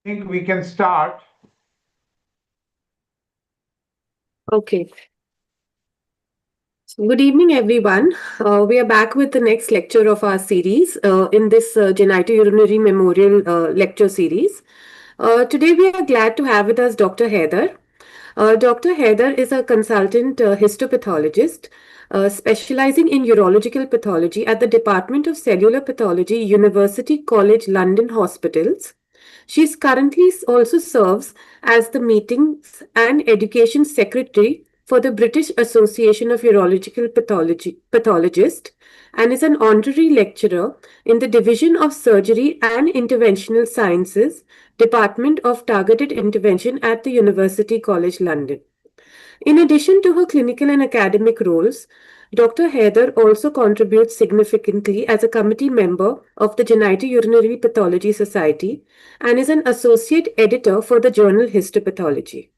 think we can start. Okay. Good evening, everyone. We are back with the next lecture of our series in this Genitourinary Memorial lecture series. Today, we are glad to have with us Dr. Haidar. Dr. Haidar is a consultant histopathologist specializing in urological pathology at the Department of Cellular Pathology, University College London Hospitals. She currently also serves as the Meetings and Education Secretary for the British Association of Urological Pathologists and is an honorary lecturer in the Division of Surgery and Interventional Sciences, Department of Targeted Intervention at the University College London. In addition to her clinical and academic roles, Dr. Haidar also contributes significantly as a committee member of the Genitourinary Pathology Society and is an associate editor for the journal Histopathology.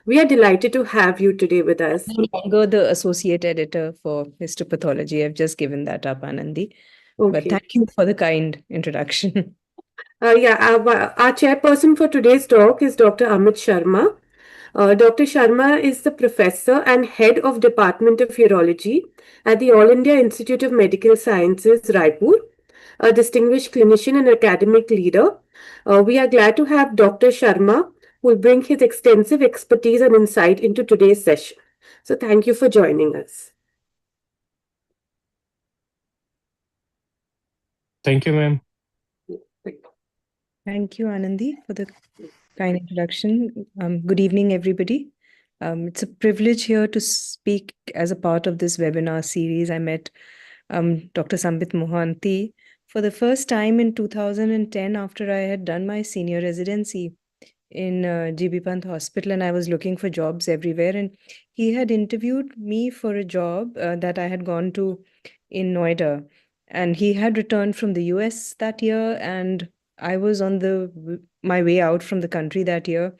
We are delighted to have you today with us. No longer the associate editor for histopathology. I've just given that up, Anandi. But Okay. thank you for the kind introduction. Our chairperson for today's talk is Dr. Amit Sharma. Dr. Sharma is the professor and head of Department of Urology at the All India Institute of Medical Sciences, Raipur, a distinguished clinician and academic leader. We are glad to have Dr. Sharma, who will bring his extensive expertise and insight into today's session. So thank you for joining us. Thank you, ma'am. Thank you, Anandi, for the kind introduction. Good evening, everybody. It's a privilege here to speak as a part of this webinar series. I met Dr. Sambit Mohanty for the first time in 2010 after I had done my senior residency in GB Pant Hospital, and I was looking for jobs everywhere. And he had interviewed me for a job that I had gone to in Noida. And he had returned from the US that year, and I was on my way out from the country that year.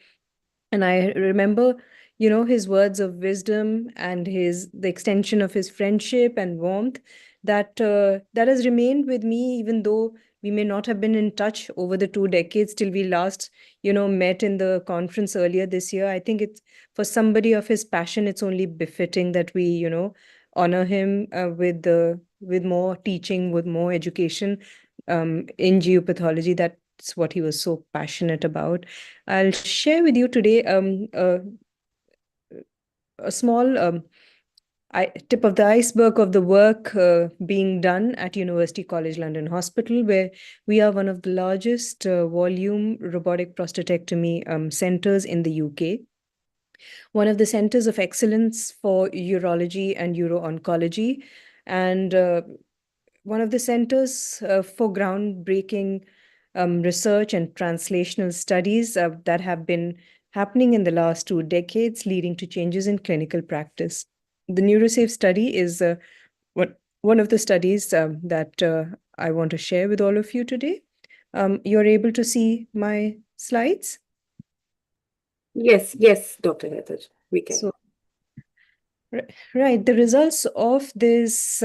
And I remember, his words of wisdom and the extension of his friendship and warmth that has remained with me, even though we may not have been in touch over the 2 decades till we last, met in the conference earlier this year. I think it's for somebody of his passion, it's only befitting that we, honor him with more teaching, with more education in geopathology. That's what he was so passionate about. I'll share with you today a small tip of the iceberg of the work being done at University College London Hospital, where we are one of the largest volume robotic prostatectomy centers in the UK. One of the centers of excellence for urology and uro-oncology, and one of the centers for groundbreaking research and translational studies that have been happening in the last 2 decades, leading to changes in clinical practice. The NeuroSafe study is one of the studies that I want to share with all of you today. You're able to see my slides? Yes, Dr. Haidar, we can. So, right, the results of this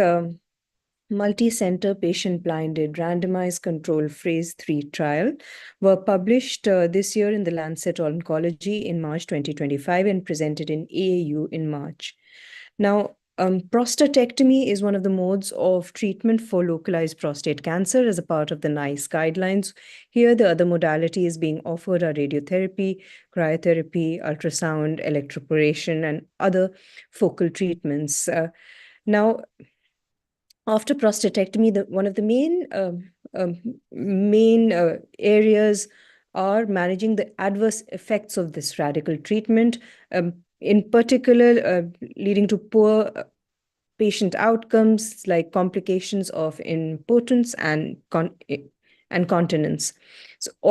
multi-center patient-blinded randomized control phase 3 trial were published this year in the Lancet Oncology in March 2025 and presented in AAU in March. Now, prostatectomy is one of the modes of treatment for localized prostate cancer as a part of the NICE guidelines. Here, the other modalities being offered are radiotherapy, cryotherapy, ultrasound, electroporation, and other focal treatments. Now, after prostatectomy, one of the main areas are managing the adverse effects of this radical treatment, in particular leading to poor patient outcomes like complications of impotence and continence.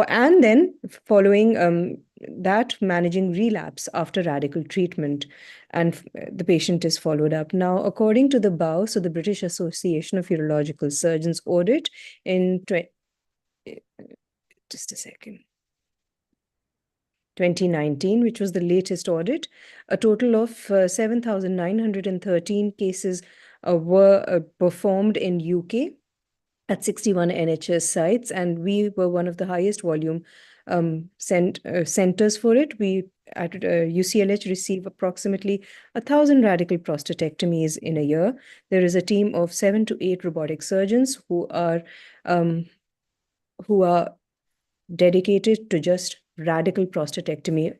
And then following that, managing relapse after radical treatment, and the patient is followed up. Now, according to the BAU, so the British Association of Urological Surgeons audit in 2019, which was the latest audit, a total of 7,913 cases were performed in UK at 61 NHS sites, and we were one of the highest volume centers for it. We at UCLH receive approximately 1,000 radical prostatectomies in a year. There is a team of 7 to 8 robotic surgeons um, who are dedicated to just radical prostatectomy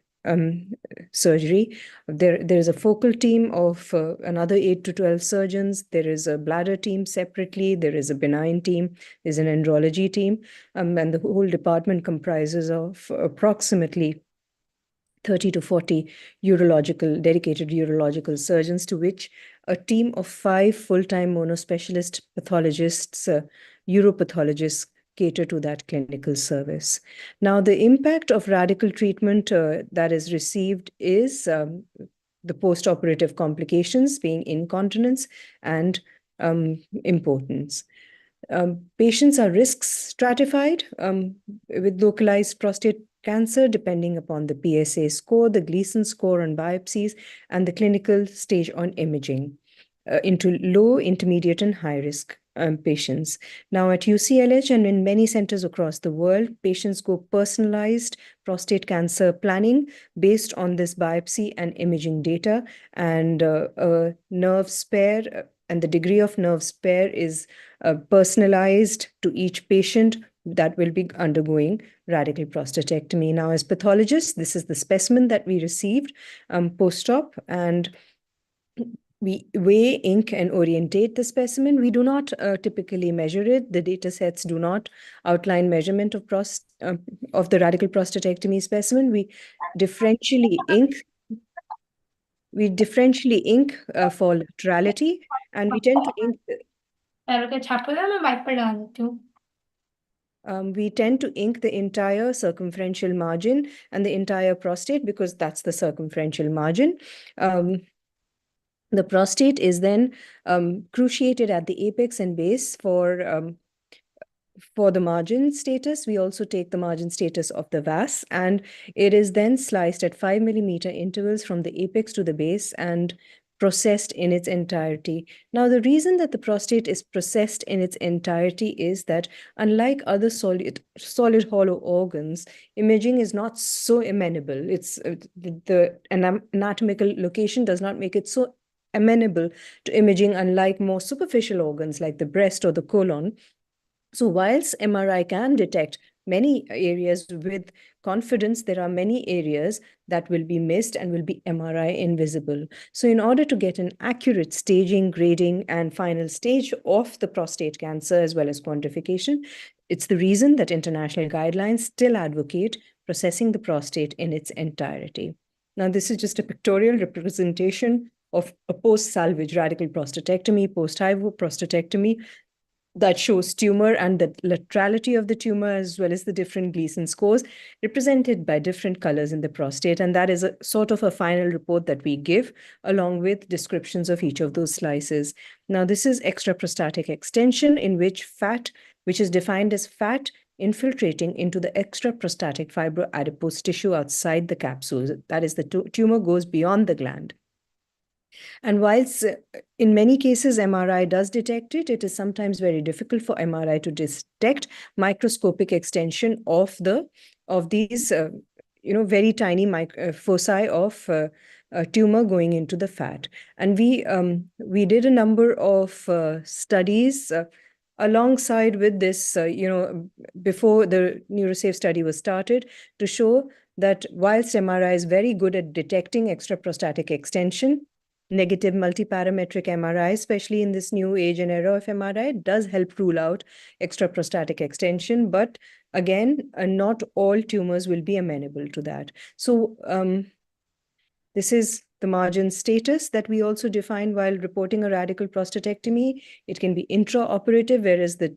surgery. There is a focal team of another 8 to 12 surgeons. There is a bladder team separately. There is a benign team. There's an andrology team. And the whole department comprises of approximately 30 to 40 dedicated urological surgeons, to which a team of 5 full-time monospecialist pathologists, uropathologists, cater to that clinical service. Now, the impact of radical treatment that is received is the post-operative complications being incontinence and impotence. Patients are risk stratified with localized prostate cancer depending upon the PSA score, the Gleason score on biopsies, and the clinical stage on imaging into low, intermediate, and high risk patients. Now, at UCLH and in many centers across the world, patients go personalized prostate cancer planning based on this biopsy and imaging data, and a nerve spare and the degree of nerve spare is personalized to each patient that will be undergoing radical prostatectomy. Now, as pathologists, this is the specimen that we received post-op, and we weigh, ink, and orientate the specimen. We do not typically measure it. The data sets do not outline measurement of the radical prostatectomy specimen. We differentially ink. We differentially ink for laterality, and we tend to ink. We tend to ink the entire circumferential margin and the entire prostate because that's the circumferential margin. The prostate is then cruciated at the apex and base for the margin status. We also take the margin status of the vas, and it is then sliced at 5 millimeter intervals from the apex to the base and processed in its entirety. Now, the reason that the prostate is processed in its entirety is that unlike other solid hollow organs, imaging is not so amenable. It's the anatomical location does not make it so amenable to imaging, unlike more superficial organs like the breast or the colon. So whilst MRI can detect many areas with confidence, there are many areas that will be missed and will be MRI invisible. So in order to get an accurate staging, grading, and final stage of the prostate cancer as well as quantification, it's the reason that international guidelines still advocate processing the prostate in its entirety. Now, this is just a pictorial representation of a post-salvage radical prostatectomy, post-HIVO prostatectomy, that shows tumor and the laterality of the tumor as well as the different Gleason scores represented by different colors in the prostate. And that is a sort of a final report that we give along with descriptions of each of those slices. Now, this is extraprostatic extension, in which fat, which is defined as fat infiltrating into the extraprostatic fibroadipose tissue outside the capsule. That is, the tumor goes beyond the gland. And whilst in many cases MRI does detect it, it is sometimes very difficult for MRI to detect microscopic extension of these very tiny foci of tumor going into the fat. And we did a number of studies alongside with this, before the NeuroSafe study was started, to show that whilst MRI is very good at detecting extraprostatic extension, negative multiparametric MRI, especially in this new age and era of MRI, does help rule out extraprostatic extension. But again, not all tumors will be amenable to that. So this is the margin status that we also define while reporting a radical prostatectomy. It can be intraoperative, whereas the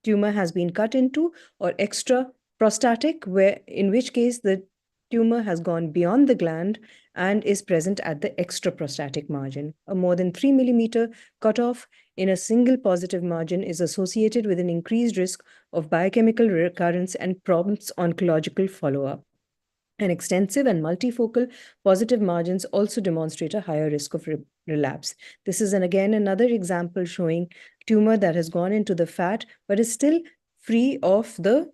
tumor has been cut into, or extraprostatic, in which case the tumor has gone beyond the gland and is present at the extraprostatic margin. A more than 3 millimeter cutoff in a single positive margin is associated with an increased risk of biochemical recurrence and prompts oncological follow-up. And extensive and multifocal positive margins also demonstrate a higher risk of relapse. This is, again, another example showing tumor that has gone into the fat, but is still free of the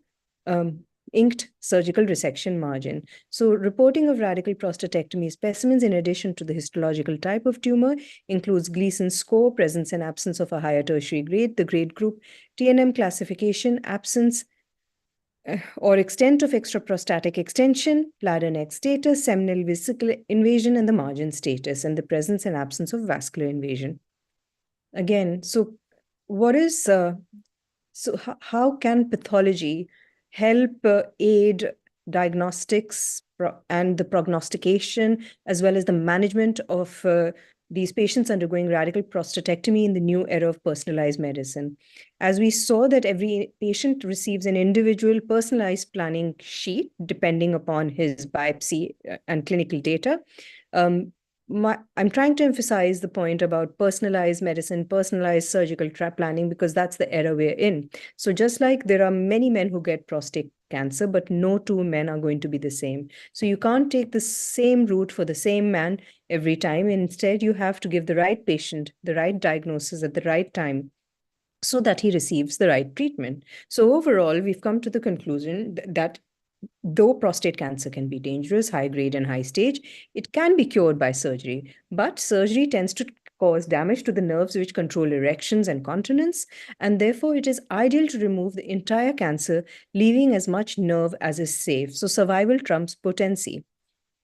inked surgical resection margin. So reporting of radical prostatectomy specimens, in addition to the histological type of tumor, includes Gleason score, presence and absence of a higher tertiary grade, the grade group, TNM classification, absence or extent of extraprostatic extension, bladder neck status, seminal vesicle invasion, and the margin status, and the presence and absence of vascular invasion. Again, so what is how can pathology help aid diagnostics and the prognostication, as well as the management of these patients undergoing radical prostatectomy in the new era of personalized medicine? As we saw that every patient receives an individual personalized planning sheet depending upon his biopsy and clinical data. I'm trying to emphasize the point about personalized medicine, personalized surgical planning, because that's the era we're in. So just like there are many men who get prostate cancer, but no two men are going to be the same. So you can't take the same route for the same man every time. Instead, you have to give the right patient the right diagnosis at the right time so that he receives the right treatment. So overall, we've come to the conclusion that though prostate cancer can be dangerous, high grade and high stage, it can be cured by surgery. But surgery tends to cause damage to the nerves which control erections and continence, and therefore it is ideal to remove the entire cancer, leaving as much nerve as is safe. So survival trumps potency.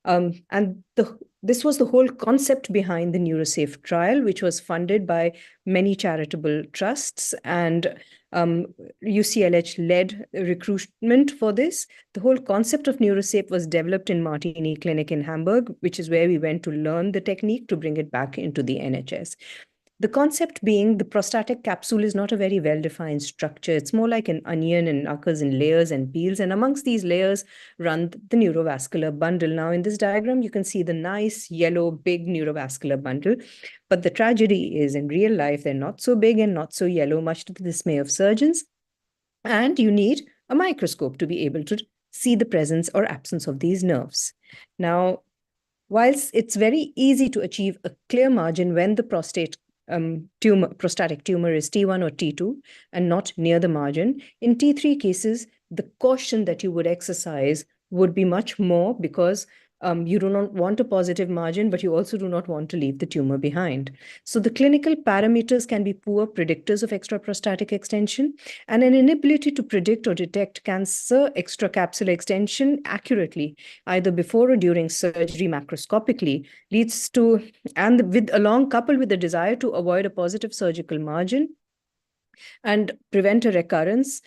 And this was the whole concept behind the NeuroSafe trial, which was funded by many charitable trusts, and UCLH led recruitment for this. The whole concept of NeuroSafe was developed in Martini Clinic in Hamburg, which is where we went to learn the technique to bring it back into the NHS. The concept being the prostatic capsule is not a very well-defined structure. It's more like an onion and occurs in layers and peels. And amongst these layers run the neurovascular bundle. Now, in this diagram, you can see the nice yellow, big neurovascular bundle. But the tragedy is in real life, they're not so big and not so yellow, much to the dismay of surgeons. And you need a microscope to be able to see the presence or absence of these nerves. Now, whilst it's very easy to achieve a clear margin when the prostatic tumor is T1 or T2 and not near the margin, in T3 cases, the caution that you would exercise would be much more, because you do not want a positive margin, but you also do not want to leave the tumor behind. So the clinical parameters can be poor predictors of extraprostatic extension, and an inability to predict or detect cancer extracapsular extension accurately, either before or during surgery macroscopically, leads to, and with along coupled with the desire to avoid a positive surgical margin and prevent a recurrence,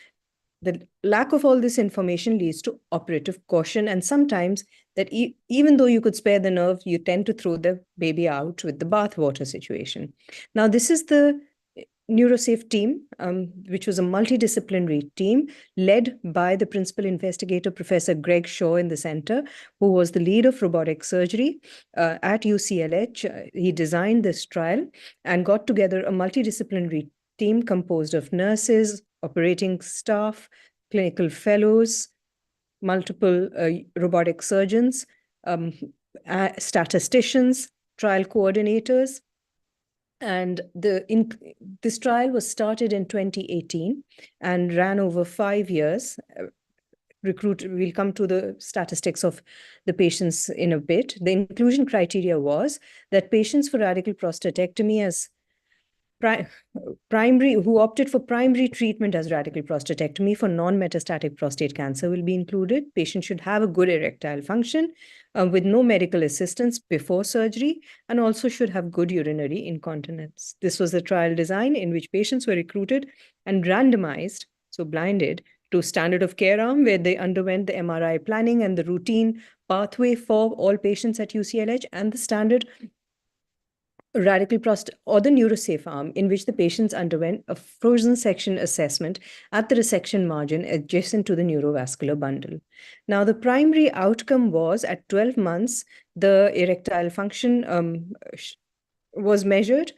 the lack of all this information leads to operative caution, and sometimes that even though you could spare the nerve, you tend to throw the baby out with the bathwater situation. Now, this is the NeuroSafe team, which was a multidisciplinary team led by the principal investigator, Professor Greg Shaw in the center, who was the lead of robotic surgery at UCLH. He designed this trial and got together a multidisciplinary team composed of nurses, operating staff, clinical fellows, multiple robotic surgeons, statisticians, trial coordinators. And this trial was started in 2018 and ran over 5 years. We'll come to the statistics of the patients in a bit. The inclusion criteria was that patients for radical prostatectomy as primary, who opted for primary treatment as radical prostatectomy for non-metastatic prostate cancer will be included. Patients should have a good erectile function with no medical assistance before surgery, and also should have good urinary incontinence. This was the trial design in which patients were recruited and randomized, so blinded, to standard of care arm, where they underwent the MRI planning and the routine pathway for all patients at UCLH, and the standard radical prostate or the NeuroSafe arm, in which the patients underwent a frozen section assessment at the resection margin adjacent to the neurovascular bundle. Now, the primary outcome was at 12 months, the erectile function was measured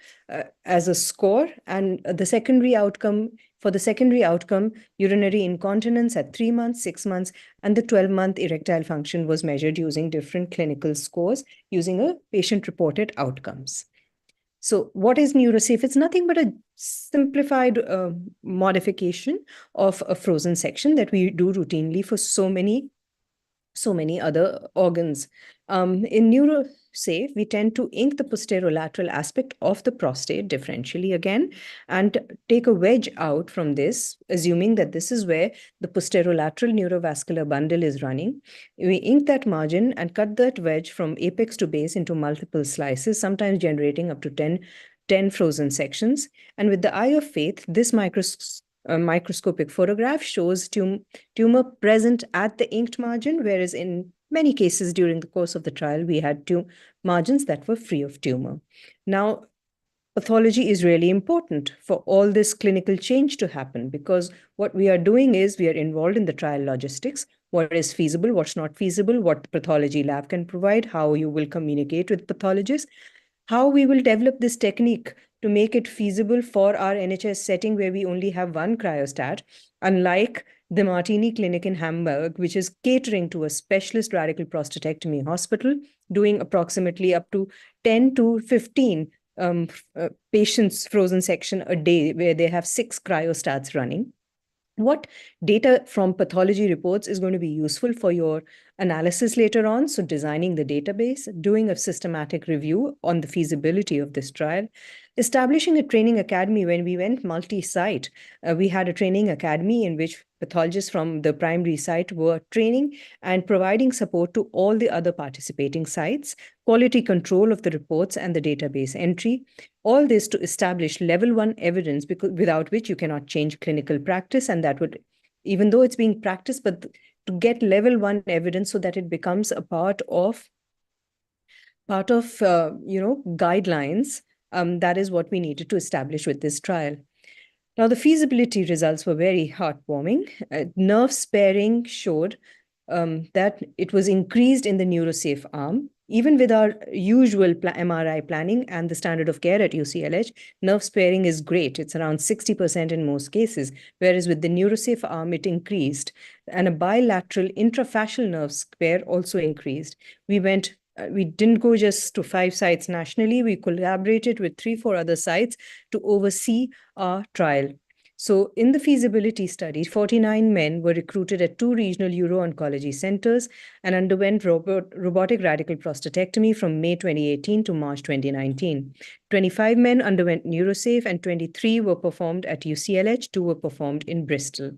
as a score, and the secondary outcome, urinary incontinence at 3 months, 6 months, and the 12-month erectile function was measured using different clinical scores using a patient-reported outcomes. So what is NeuroSafe? It's nothing but a simplified modification of a frozen section that we do routinely for so many other organs. In NeuroSafe, we tend to ink the posterolateral aspect of the prostate differentially again and take a wedge out from this, assuming that this is where the posterolateral neurovascular bundle is running. We ink that margin and cut that wedge from apex to base into multiple slices, sometimes generating up to 10 frozen sections. And with the eye of faith, this microscopic photograph shows tumor present at the inked margin, whereas in many cases during the course of the trial, we had margins that were free of tumor. Now, pathology is really important for all this clinical change to happen, because what we are doing is we are involved in the trial logistics. What is feasible, what's not feasible, what the pathology lab can provide, how you will communicate with pathologists, how we will develop this technique to make it feasible for our NHS setting where we only have one cryostat, unlike the Martini Clinic in Hamburg, which is catering to a specialist radical prostatectomy hospital, doing approximately up to 10 to 15 patients frozen section a day, where they have 6 cryostats running. What data from pathology reports is going to be useful for your analysis later on? So designing the database, doing a systematic review on the feasibility of this trial, establishing a training academy. When we went multi-site, we had a training academy in which pathologists from the primary site were training and providing support to all the other participating sites, quality control of the reports and the database entry, all this to establish level 1 evidence, because without which you cannot change clinical practice. And that would, even though it's being practiced, but to get level 1 evidence so that it becomes a part of guidelines, that is what we needed to establish with this trial. Now, the feasibility results were very heartwarming. Nerve sparing showed that it was increased in the NeuroSafe arm. Even with our usual MRI planning and the standard of care at UCLH, nerve sparing is great. It's around 60% in most cases, whereas with the NeuroSafe arm, it increased. And a bilateral intrafascial nerve spare also increased. We didn't go just to 5 sites nationally. We collaborated with 3-4 other sites to oversee our trial. So in the feasibility study, 49 men were recruited at 2 regional uro-oncology centers and underwent robotic radical prostatectomy from May 2018 to March 2019. 25 men underwent NeuroSafe and 23 were performed at UCLH, 2 were performed in Bristol.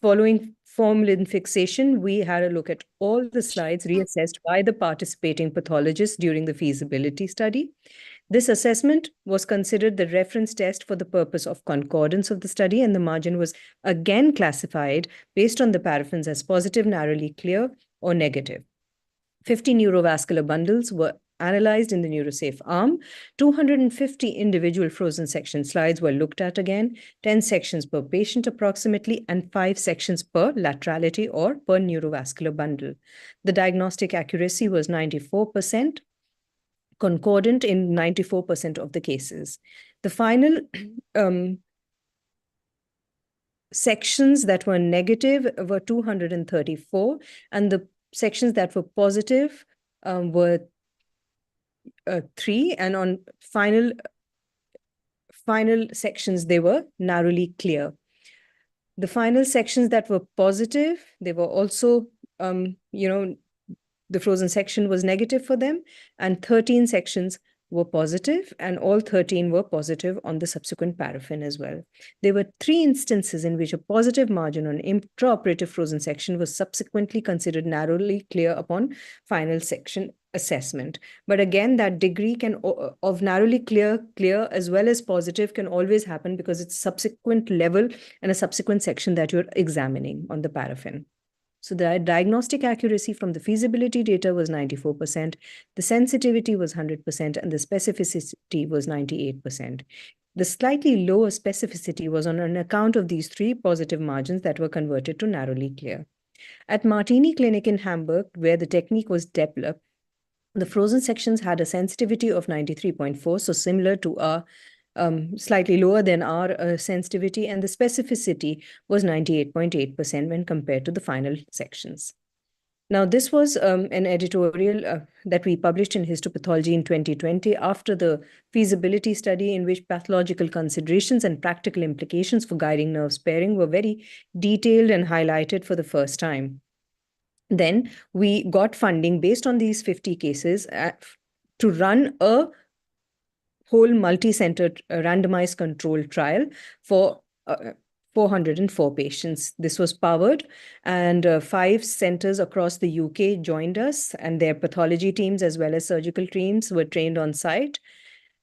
Following formalin fixation, we had a look at all the slides reassessed by the participating pathologists during the feasibility study. This assessment was considered the reference test for the purpose of concordance of the study, and the margin was again classified based on the paraffins as positive, narrowly clear, or negative. 50 neurovascular bundles were analyzed in the NeuroSafe arm. 250 individual frozen section slides were looked at again, 10 sections per patient approximately, and 5 sections per laterality or per neurovascular bundle. The diagnostic accuracy was 94%, concordant in 94% of the cases. The final sections that were negative were 234, and the sections that were positive were 3, and on final sections, they were narrowly clear. The final sections that were positive, they were also, the frozen section was negative for them, and 13 sections were positive, and all 13 were positive on the subsequent paraffin as well. There were 3 instances in which a positive margin on intraoperative frozen section was subsequently considered narrowly clear upon final section assessment. But again, that degree of narrowly clear as well as positive can always happen because it's subsequent level and a subsequent section that you're examining on the paraffin. So the diagnostic accuracy from the feasibility data was 94%, the sensitivity was 100%, and the specificity was 98%. The slightly lower specificity was on account of these 3 positive margins that were converted to narrowly clear. At Martini Clinic in Hamburg, where the technique was developed, the frozen sections had a sensitivity of 93.4, so similar to our slightly lower than our sensitivity, and the specificity was 98.8% when compared to the final sections. Now, this was an editorial that we published in Histopathology in 2020 after the feasibility study, in which pathological considerations and practical implications for guiding nerve sparing were very detailed and highlighted for the first time. Then we got funding based on these 50 cases to run a whole multi-centered randomized controlled trial for 404 patients. This was powered, and 5 centers across the UK joined us, and their pathology teams as well as surgical teams were trained on site.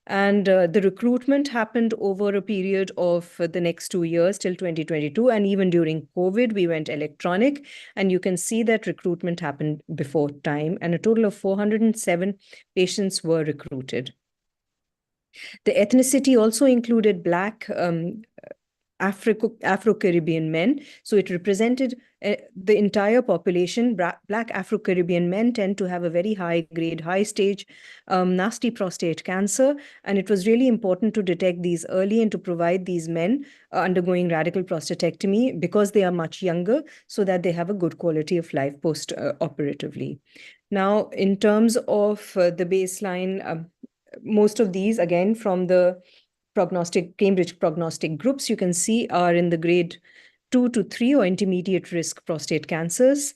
And the recruitment happened over a period of the next 2 years till 2022. And even during COVID, we went electronic. And you can see that recruitment happened before time. And a total of 407 patients were recruited. The ethnicity also included Black, Afro-Caribbean men. So it represented the entire population. Black Afro-Caribbean men tend to have a very high grade, high stage, nasty prostate cancer. And it was really important to detect these early and to provide these men undergoing radical prostatectomy because they are much younger, so that they have a good quality of life post-operatively. Now, in terms of the baseline, most of these, again, from the Cambridge prognostic groups, you can see are in the grade 2 to 3 or intermediate risk prostate cancers.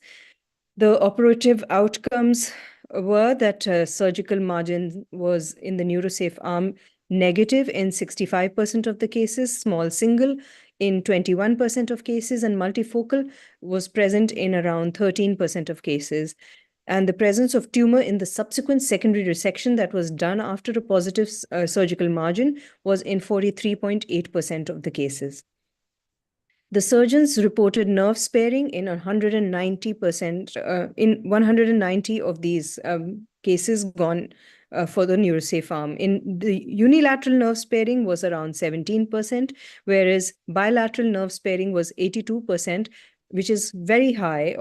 The operative outcomes were that surgical margin was in the NeuroSafe arm negative in 65% of the cases, small single in 21% of cases, and multifocal was present in around 13% of cases. And the presence of tumor in the subsequent secondary resection that was done after a positive surgical margin was in 43.8% of the cases. The surgeons reported nerve sparing in 190%, in 190 of these cases gone for the NeuroSafe arm. In the unilateral nerve sparing was around 17%, whereas bilateral nerve sparing was 82%, which is very high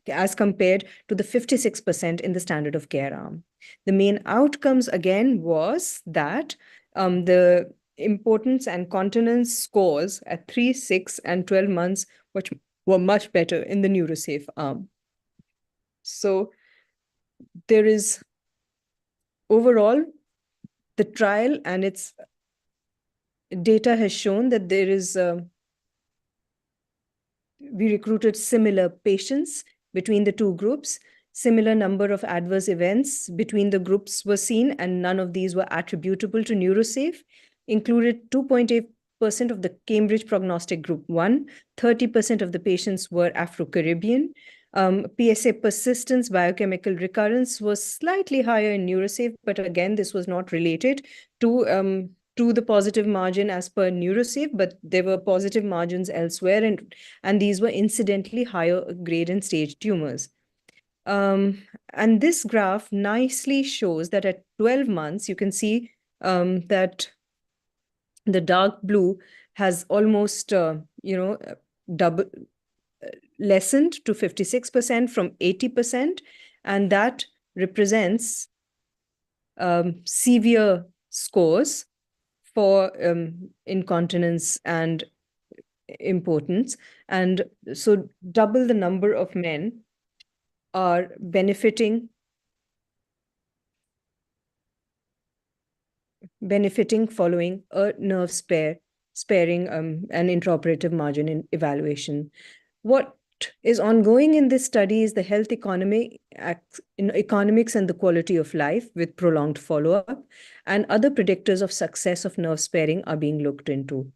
as compared to the 56% in the standard of care arm. The main outcomes, again, was that the importance and continence scores at 3, 6, and 12 months, which were much better in the NeuroSafe arm. So there is overall, the trial and its data has shown that there is we recruited similar patients between the two groups. Similar number of adverse events between the groups were seen, and none of these were attributable to NeuroSafe. Included 2.8% of the Cambridge prognostic group 1, 30% of the patients were Afro-Caribbean. PSA persistence, biochemical recurrence was slightly higher in NeuroSafe, but again, this was not related to the positive margin as per NeuroSafe, but there were positive margins elsewhere, and these were incidentally higher grade and stage tumors. And this graph nicely shows that at 12 months, you can see that the dark blue has almost, double lessened to 56% from 80%, and that represents severe scores for incontinence and impotence. And so double the number of men are benefiting following a nerve sparing and intraoperative margin in evaluation. What is ongoing in this study is the health economics and the quality of life with prolonged follow-up, and other predictors of success of nerve sparing are being looked into.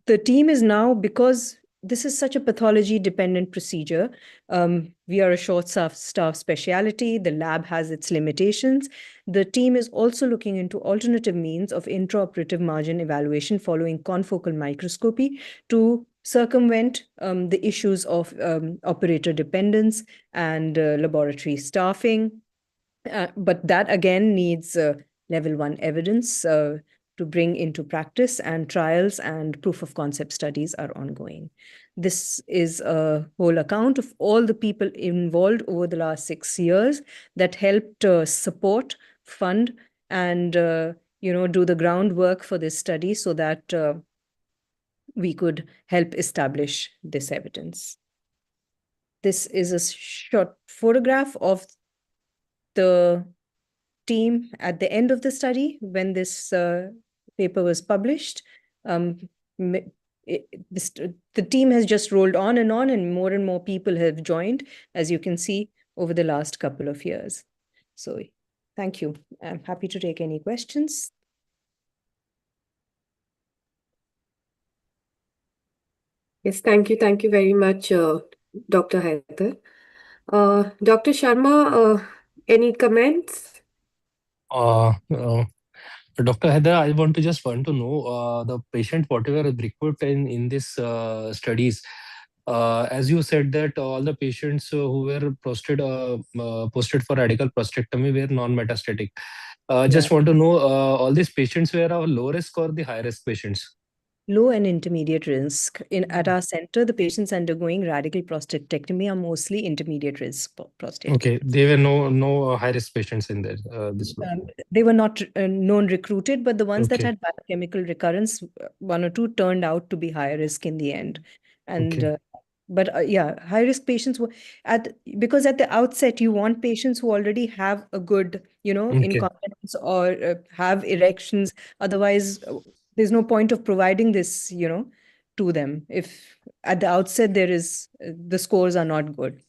The team is now, because this is such a pathology dependent procedure, we are a short staff specialty, the lab has its limitations. The team is also looking into alternative means of intraoperative margin evaluation following confocal microscopy to circumvent the issues of operator dependence and laboratory staffing. But that again needs level 1 evidence to bring into practice, and trials and proof of concept studies are ongoing. This is a whole account of all the people involved over the last 6 years that helped support, fund, and do the groundwork for this study so that we could help establish this evidence. This is a short photograph of the team at the end of the study when this paper was published. Um, the team has just rolled on, and more people have joined, as you can see, over the last couple of years. So thank you. I'm happy to take any questions. Yes, thank you. Thank you very much, Dr. Haidar. Dr. Sharma, any comments? Uh, uh, Dr. Haidar, I want to know the patient whatever recruit in this studies. As you said that all the patients who were posted for radical prostatectomy were non-metastatic. Yeah. Just want to know all these patients were of low risk or the high risk patients? Low and intermediate risk. At our center, the patients undergoing radical prostatectomy are mostly intermediate risk prostate Okay, cancer. there were no high risk patients in there. This group. They were not known recruited, but the ones that Okay, had biochemical recurrence, one or two turned out to be higher risk in the end. And okay, but yeah, high risk patients were because at the outset you want patients who already have a good, okay, incontinence or have erections. Otherwise, there's no point of providing this, to them if at the outset there is the scores are not good.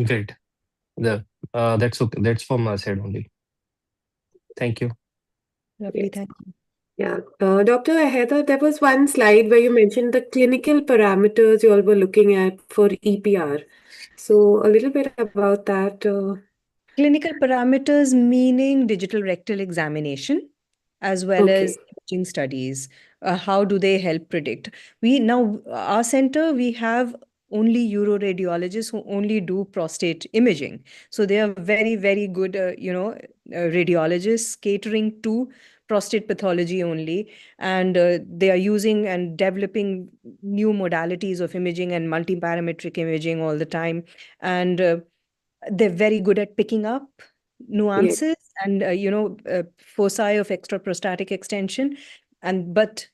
great. The that's okay. That's from my side only. Thank you. Lovely, Yes. thank you. Yeah. Dr. Haidar, there was one slide where you mentioned the clinical parameters you all were looking at for EPR. So a little bit about that. Clinical parameters meaning digital rectal examination as well as Okay. imaging studies. How do they help predict? We now, our center, we have only uroradiologists who only do prostate imaging. So they are very, very good, radiologists catering to prostate pathology only. And they are using and developing new modalities of imaging and multiparametric imaging all the time. And they're very good at picking up Yes. nuances and foci of extraprostatic extension. And but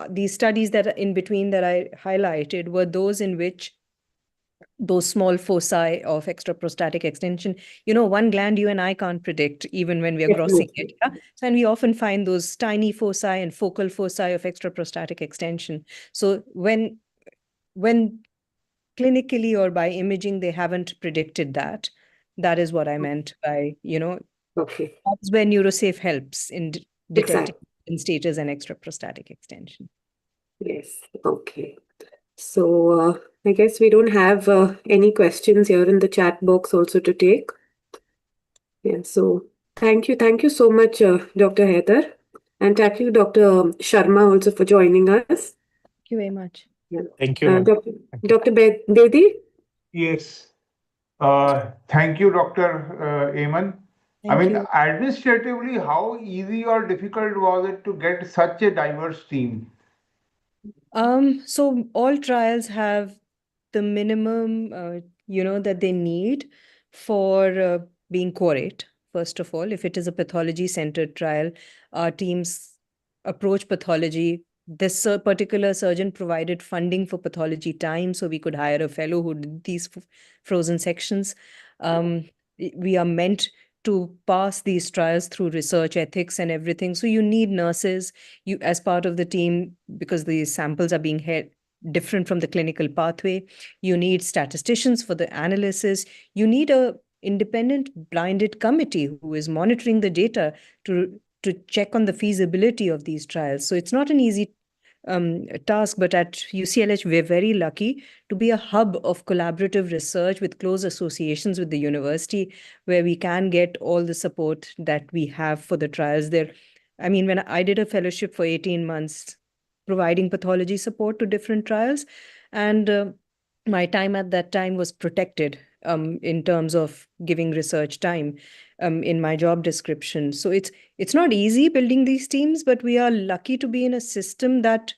these studies that are in between that I highlighted were those in which those small foci of extraprostatic extension, one gland you and I can't predict even when we are grossing it. Definitely. Yeah? So, and we often find those tiny foci and focal foci of extraprostatic extension. So when clinically or by imaging they haven't predicted that, that is what I meant by, Okay. that's where neurosafe helps in detecting Exactly. in status and extraprostatic extension. Yes. Okay. So I guess we don't have any questions here in the chat box also to take. Yeah. So thank you. Thank you so much, Dr. Haidar. And thank you, Dr. Sharma, also for joining us. Thank you very much. Yeah. Thank you, ma'am. Dr. Thank you. Dr. Bedi? Yes. Thank you, Dr. Aman. I Thank mean, you. administratively, how easy or difficult was it to get such a diverse team? So all trials have the minimum, that they need for being quorate. First of all, if it is a pathology-centered trial, our teams approach pathology. This particular surgeon provided funding for pathology time, so we could hire a fellow who did these frozen sections. We are meant to pass these trials through research ethics and everything. So you need nurses, you as part of the team because the samples are being held different from the clinical pathway. You need statisticians for the analysis. You need a independent blinded committee who is monitoring the data to check on the feasibility of these trials. So it's not an easy task, but at UCLH, we're very lucky to be a hub of collaborative research with close associations with the university, where we can get all the support that we have for the trials there. I mean, when I did a fellowship for 18 months, providing pathology support to different trials, and my time at that time was protected in terms of giving research time in my job description. So it's not easy building these teams, but we are lucky to be in a system that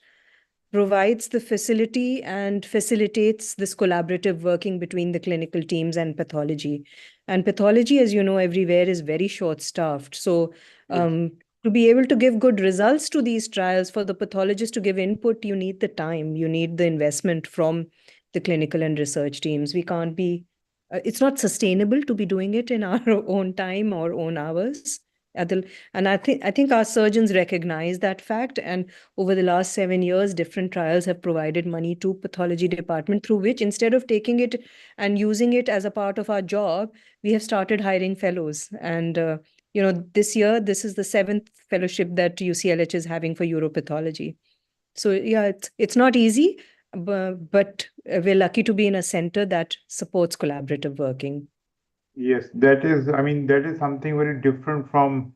provides the facility and facilitates this collaborative working between the clinical teams and pathology. And pathology, as you know, everywhere is very short-staffed. So to be able to give good results to these trials, for the pathologist to give input, you need the time, you need the investment from the clinical and research teams. We can't be, it's not sustainable to be doing it in our own time or own hours. And I think our surgeons recognize that fact. And over the last 7 years, different trials have provided money to pathology department, through which, instead of taking it and using it as a part of our job, we have started hiring fellows. And this year, this is the 7th fellowship that UCLH is having for uropathology. So yeah, it's not easy, but we're lucky to be in a center that supports collaborative working. Yes, that is, I mean, that is something very different from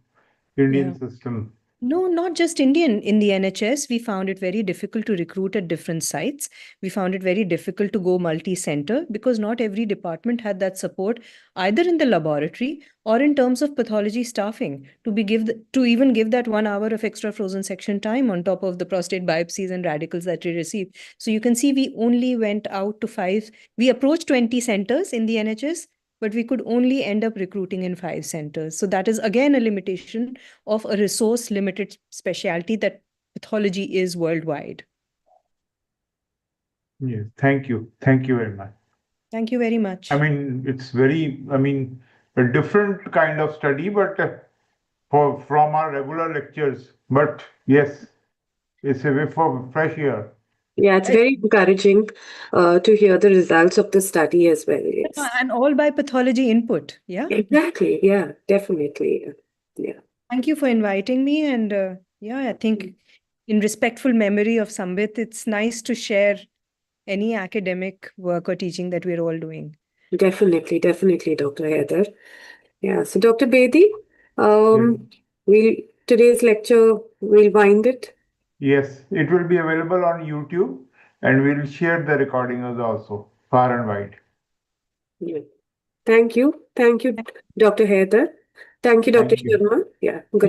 Indian Yeah. system. No, not just Indian. In the NHS, we found it very difficult to recruit at different sites. We found it very difficult to go multi-center because not every department had that support, either in the laboratory or in terms of pathology staffing, to even give that 1 hour of extra frozen section time on top of the prostate biopsies and radicals that we received. So you can see we only went out to 5. We approached 20 centers in the NHS, but we could only end up recruiting in 5 centers. So that is again a limitation of a resource limited specialty that pathology is worldwide. Yes, thank you. Thank you very much. Thank you very much. I mean, it's very, I mean, a different kind of study, but from our regular lectures. But yes, it's a way for fresh air. Yeah, it's very encouraging to hear the results of the study as well. Yes. And all by pathology input. Yeah. Exactly. Yeah, definitely. Yeah. Thank you for inviting me. And I think in respectful memory of Sambit, it's nice to share any academic work or teaching that we're all doing. Definitely, Dr. Haidar. Yeah. So, Dr. Bedi, Yes. we'll today's lecture we'll wind it. Yes, it will be available on YouTube and we'll share the recordings also far and wide. Yeah. Thank you, Dr. Haidar. Thank you, Dr. Thank you. Sharma. Yeah. Good.